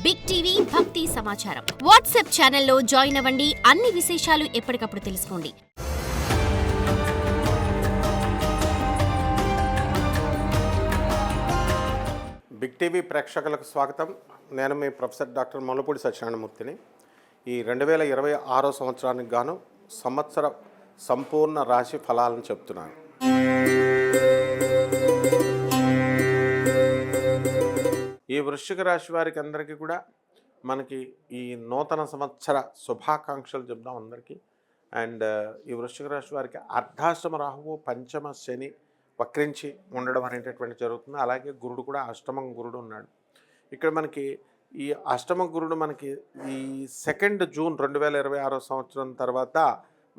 Big TV భక్తి సమాచారం WhatsApp ఛానల్లో జాయిన్ అవ్వండి. అన్ని విశేషాలు ఎప్పటికప్పుడు తెలుసుకోండి. బిగ్ టీవీ ప్రేక్షకులకు స్వాగతం. నేను మీ ప్రొఫెసర్ డాక్టర్ ముల్లపూడి సత్యనారాయణమూర్తిని. ఈ 2026 సంవత్సరానికి గాను సంవత్సర సంపూర్ణ రాశి ఫలాలను చెప్తున్నాను. ఈ వృశ్చిక రాశి వారికి అందరికీ కూడా మనకి ఈ నూతన సంవత్సర శుభాకాంక్షలు చెప్దాం అందరికీ. అండ్ ఈ వృశ్చిక రాశి వారికి అర్ధాష్టమ రాహువు పంచమ శని వక్రించి ఉండడం అనేటటువంటి జరుగుతుంది. అలాగే గురుడు కూడా అష్టమ గురుడు ఉన్నాడు. ఇక్కడ మనకి ఈ అష్టమ గురుడు మనకి ఈ 2 జూన్ 2026 సంవత్సరం తర్వాత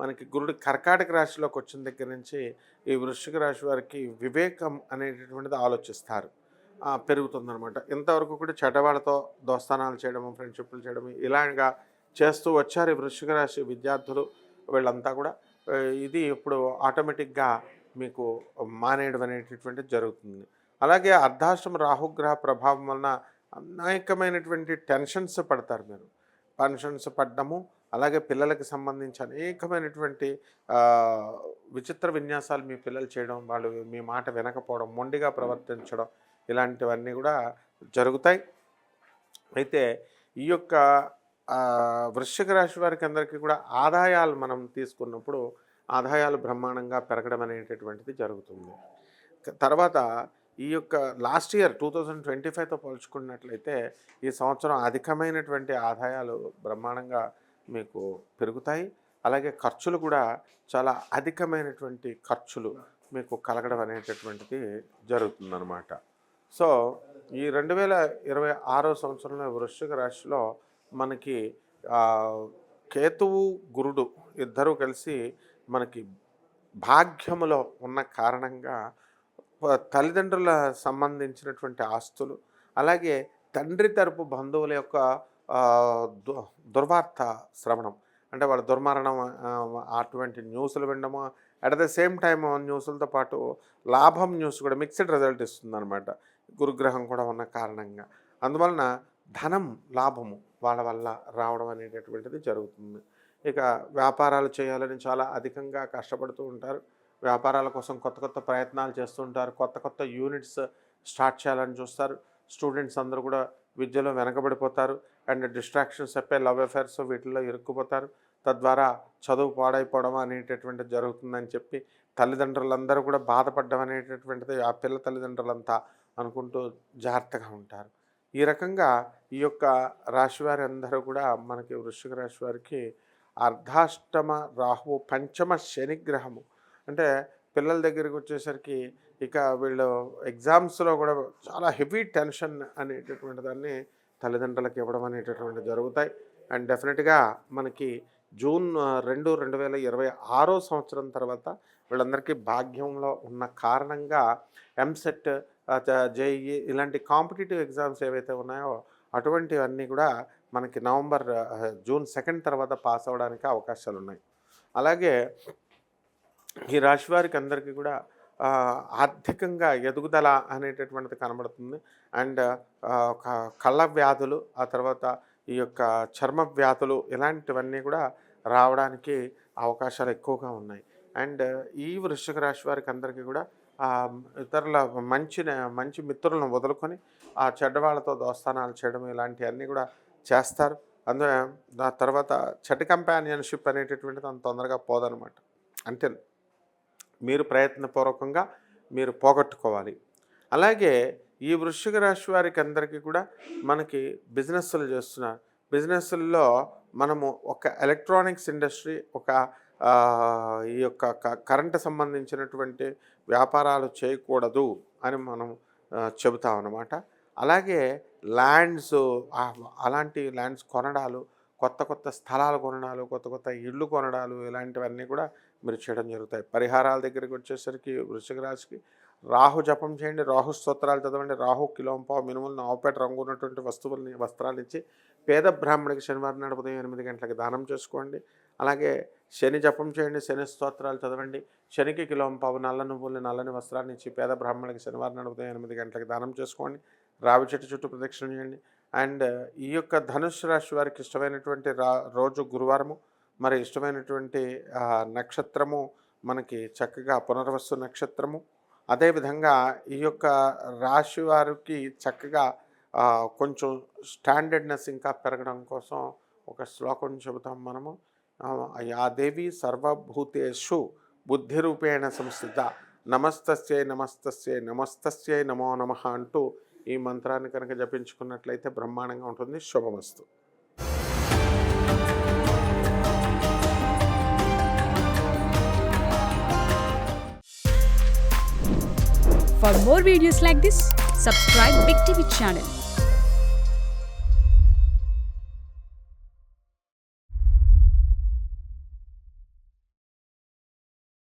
మనకి గురుడు కర్కాటక రాశిలోకి వచ్చిన దగ్గర నుంచి ఈ వృశ్చిక రాశి వారికి వివేకం అనేటటువంటిది ఆలోచిస్తారు, పెరుగుతుందనమాట. ఇంతవరకు కూడా చెడ్డవాళ్ళతో దోస్తానాలు చేయడము, ఫ్రెండ్షిప్లు చేయడము ఇలాగా చేస్తూ వచ్చారు ఈ వృశ్చిక రాశి విద్యార్థులు వీళ్ళంతా కూడా. ఇది ఇప్పుడు ఆటోమేటిక్గా మీకు మానేయడం అనేటటువంటిది జరుగుతుంది. అలాగే అర్ధాష్టమ రాహుగ్రహ ప్రభావం వలన అనేకమైనటువంటి టెన్షన్స్ పడతారు మీరు. టెన్షన్స్ పడ్డము, అలాగే పిల్లలకి సంబంధించి అనేకమైనటువంటి విచిత్ర విన్యాసాలు మీ పిల్లలు చేయడం, వాళ్ళు మీ మాట వినకపోవడం, మొండిగా ప్రవర్తించడం ఇలాంటివన్నీ కూడా జరుగుతాయి. అయితే ఈ యొక్క వృశ్చిక రాశి వారికి అందరికీ కూడా ఆదాయాలు మనం తీసుకున్నప్పుడు ఆదాయాలు బ్రహ్మాండంగా పెరగడం అనేటటువంటిది జరుగుతుంది. తర్వాత ఈ యొక్క లాస్ట్ ఇయర్ 2025తో పోల్చుకున్నట్లయితే ఈ సంవత్సరం అధికమైనటువంటి ఆదాయాలు బ్రహ్మాండంగా మీకు పెరుగుతాయి. అలాగే ఖర్చులు కూడా చాలా అధికమైనటువంటి ఖర్చులు మీకు కలగడం అనేటటువంటిది జరుగుతుందన్నమాట. సో ఈ 2026 సంవత్సరంలో వృశ్చిక రాశిలో మనకి కేతువు గురుడు ఇద్దరూ కలిసి మనకి భాగ్యములో ఉన్న కారణంగా తల్లిదండ్రుల సంబంధించినటువంటి ఆస్తులు, అలాగే తండ్రి తరపు బంధువుల యొక్క దుర్వార్త శ్రవణం, అంటే వాళ్ళ దుర్మరణం అటువంటి న్యూస్లు వినడము, అట్ ద సేమ్ టైం న్యూస్లతో పాటు లాభం న్యూస్ కూడా మిక్స్డ్ రిజల్ట్ ఇస్తుందన్నమాట గురుగ్రహం కూడా ఉన్న కారణంగా. అందువలన ధనం లాభము వాళ్ళ వల్ల రావడం అనేటటువంటిది జరుగుతుంది. ఇక వ్యాపారాలు చేయాలని చాలా అధికంగా కష్టపడుతూ ఉంటారు. వ్యాపారాల కోసం కొత్త కొత్త ప్రయత్నాలు చేస్తూ ఉంటారు. కొత్త కొత్త యూనిట్స్ స్టార్ట్ చేయాలని చూస్తారు. స్టూడెంట్స్ అందరూ కూడా విద్యలో వెనకబడిపోతారు. అండ్ డిస్ట్రాక్షన్స్ చెప్పే లవ్ అఫైర్స్ వీటిల్లో ఇరుక్కుపోతారు. తద్వారా చదువు పాడైపోవడం అనేటటువంటిది జరుగుతుందని చెప్పి తల్లిదండ్రులందరూ కూడా బాధపడడం అనేటటువంటిది ఆ పిల్ల తల్లిదండ్రులంతా అనుకుంటూ జాగ్రత్తగా ఉంటారు. ఈ రకంగా ఈ యొక్క రాశివారి అందరూ కూడా మనకి వృశ్చిక రాశి వారికి అర్ధాష్టమ రాహువు పంచమ శనిగ్రహము, అంటే పిల్లల దగ్గరికి వచ్చేసరికి ఇక వీళ్ళు ఎగ్జామ్స్లో కూడా చాలా హెవీ టెన్షన్ అనేటటువంటి దాన్ని తల్లిదండ్రులకు ఇవ్వడం అనేటటువంటి జరుగుతాయి. అండ్ డెఫినెట్గా మనకి జూన్ 2, 2026 సంవత్సరం తర్వాత వీళ్ళందరికీ భాగ్యంలో ఉన్న కారణంగా ఎంసెట్, జేఈఈ ఇలాంటి కాంపిటేటివ్ ఎగ్జామ్స్ ఏవైతే ఉన్నాయో అటువంటివన్నీ కూడా మనకి జూన్ 2 తర్వాత పాస్ అవ్వడానికి అవకాశాలు ఉన్నాయి. అలాగే ఈ రాశి వారికి అందరికీ కూడా ఆర్థికంగా ఎదుగుదల అనేటటువంటిది కనబడుతుంది. అండ్ కళ్ళ వ్యాధులు, ఆ తర్వాత ఈ యొక్క చర్మ వ్యాధులు ఇలాంటివన్నీ కూడా రావడానికి అవకాశాలు ఎక్కువగా ఉన్నాయి. అండ్ ఈ వృశ్చిక రాశి వారికి అందరికీ కూడా ఇతరుల మంచి మిత్రులను వదులుకొని ఆ చెడ్డవాళ్ళతో దోస్తానాలు చేయడం ఇలాంటివన్నీ కూడా చేస్తారు. ఆ తర్వాత చెడ్డ కంపానియన్షిప్ అనేటటువంటిది అంత తొందరగా పోదనమాట. అంటే మీరు ప్రయత్నపూర్వకంగా మీరు పోగొట్టుకోవాలి. అలాగే ఈ వృశ్చిక రాశి వారికి అందరికీ కూడా మనకి బిజినెస్లు చేస్తున్నారు. బిజినెస్ల్లో మనము ఒక ఎలక్ట్రానిక్స్ ఇండస్ట్రీ, ఒక ఈ యొక్క కరెంటు సంబంధించినటువంటి వ్యాపారాలు చేయకూడదు అని మనం చెబుతామన్నమాట. అలాగే ల్యాండ్స్, అలాంటి ల్యాండ్స్ కొనడాలు, కొత్త కొత్త స్థలాలు కొనడాలు, కొత్త కొత్త ఇళ్ళు కొనడాలు ఇలాంటివన్నీ కూడా మీరు చేయడం జరుగుతాయి. పరిహారాల దగ్గరికి వచ్చేసరికి వృశ్చిక రాశికి రాహు జపం చేయండి, రాహు స్తోత్రాలు చదవండి, రాహు కిలోంపావు మినుములను ఆవుపేట రంగు ఉన్నటువంటి వస్త్రాలు ఇచ్చి పేద బ్రాహ్మణికి శనివారం నాడు ఉదయం 8 గంటలకి దానం చేసుకోండి. అలాగే శని జపం చేయండి, శని స్తోత్రాలు చదవండి, శనికి కిలోంపావు నల్ల నువ్వుల్ని నల్లని వస్త్రాన్ని ఇచ్చి పేద బ్రాహ్మణికి శనివారం నాడు ఉదయం 8 గంటలకి దానం చేసుకోండి. రావి చెట్టు చుట్టూ ప్రదక్షిణ చేయండి. అండ్ ఈ యొక్క ధనుసు రాశి వారికి ఇష్టమైనటువంటి రోజు గురువారము, మరి ఇష్టమైనటువంటి నక్షత్రము మనకి చక్కగా పునర్వసు నక్షత్రము. అదేవిధంగా ఈ యొక్క రాశి వారికి చక్కగా కొంచెం స్టాండర్డ్నెస్ ఇంకా పెరగడం కోసం ఒక శ్లోకం చెబుతాం మనము. యా దేవి సర్వభూతేషు బుద్ధిరూపేణ సంస్థిత నమస్తస్యై నమస్తస్యై నమస్తస్యై నమో నమః అంటూ ఈ మంత్రాన్ని కనుక జపించుకున్నట్లయితే బ్రహ్మాండంగా ఉంటుంది. శుభమస్తు. For more videos like this, subscribe Big TV channel.